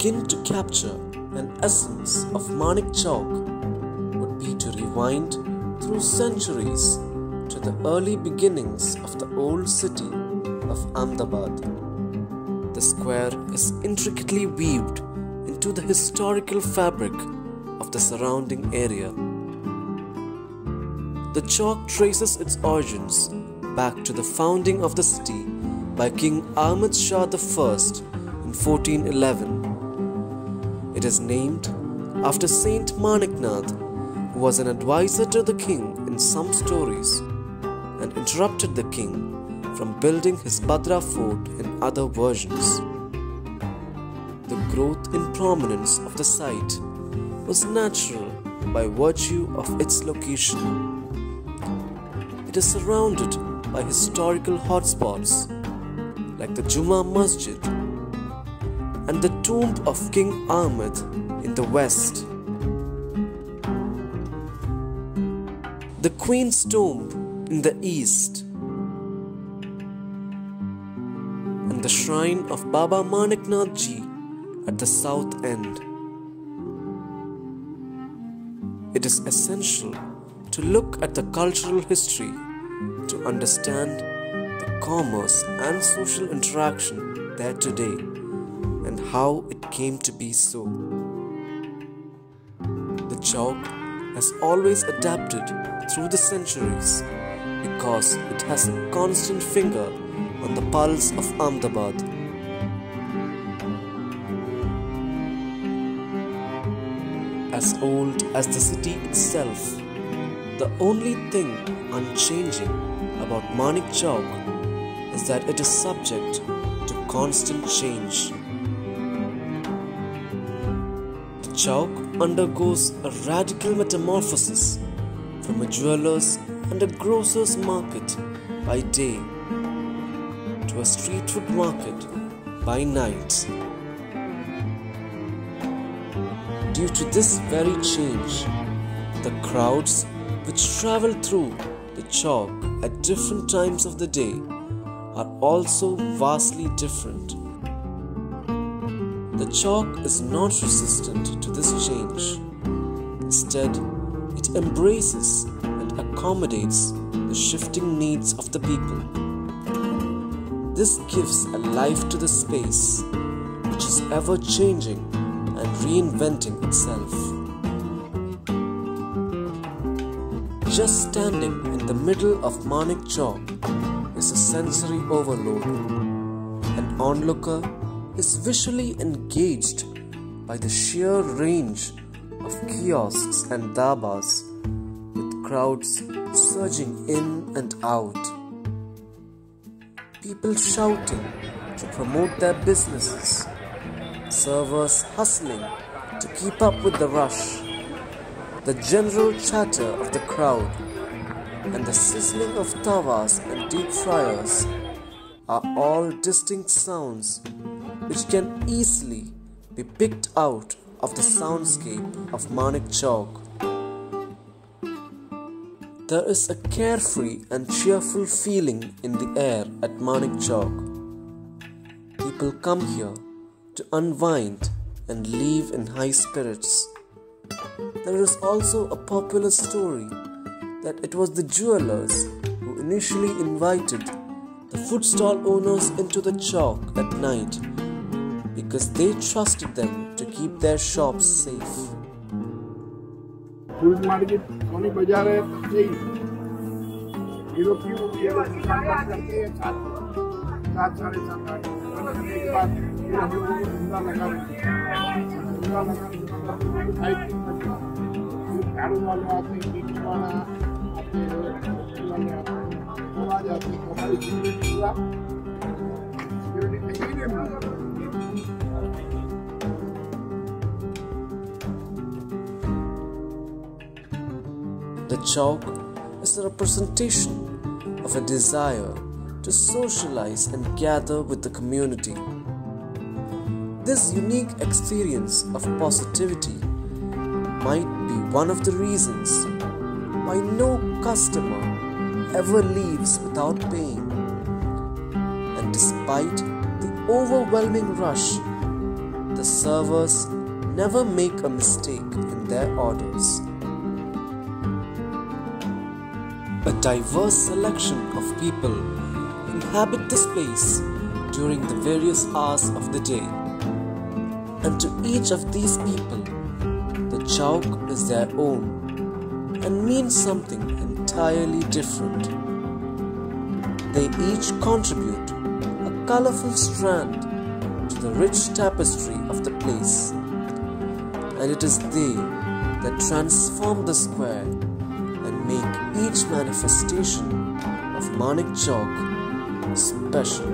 begin to capture an essence of Manek Chowk would be to rewind through centuries to the early beginnings of the old city of Ahmedabad. The square is intricately weaved into the historical fabric of the surrounding area. The Chowk traces its origins back to the founding of the city by King Ahmed Shah I in 1411. It is named after Saint Maneknath, who was an advisor to the king in some stories and interrupted the king from building his Badra fort in other versions. The growth in prominence of the site was natural by virtue of its location. It is surrounded by historical hotspots like the Juma Masjid and the tomb of King Ahmed in the west, the Queen's tomb in the east, and the shrine of Baba Maneknath Ji at the south end. It is essential to look at the cultural history to understand the commerce and social interaction there today and how it came to be so. The Chowk has always adapted through the centuries because it has a constant finger on the pulse of Ahmedabad. As old as the city itself, the only thing unchanging about Manek Chowk is that it is subject to constant change. The Chowk undergoes a radical metamorphosis from a jeweller's and a grocer's market by day to a street food market by night. Due to this very change, the crowds which travel through the Chowk at different times of the day are also vastly different. The Chowk is not resistant to this change. Instead, it embraces and accommodates the shifting needs of the people. This gives a life to the space, which is ever changing and reinventing itself. Just standing in the middle of Manek Chowk is a sensory overload. An onlooker is visually engaged by the sheer range of kiosks and dabas, with crowds surging in and out. People shouting to promote their businesses, servers hustling to keep up with the rush. The general chatter of the crowd and the sizzling of tawas and deep fryers are all distinct sounds which can easily be picked out of the soundscape of Manek Chowk. There is a carefree and cheerful feeling in the air at Manek Chowk. People come here to unwind and leave in high spirits. There is also a popular story that it was the jewelers who initially invited the food stall owners into the Chowk at night because they trusted them to keep their shops safe. Food market, Sony Bazaar है, नहीं. यूरोपीय करते हैं सात साढ़े सात आठ. एक बार फिर हम लोगों को धंधा लगा रहे हैं. झाड़ू वाले आते हैं, मीटिंग वाला आते हैं, वाले आते हैं, वो आ जाते हैं. हमारी सिक्योरिटी हुआ, सिक्योरिटी नहीं है. The Chowk is a representation of a desire to socialize and gather with the community. This unique experience of positivity might be one of the reasons why no customer ever leaves without paying. And despite the overwhelming rush, the the servers never make a mistake in their orders. A diverse selection of people inhabit this place during the various hours of the day, and to each of these people, the Chowk is their own and means something entirely different. They each contribute a colorful strand to the rich tapestry of the place, and it is they that transform the square and make each manifestation of Manek Chowk special.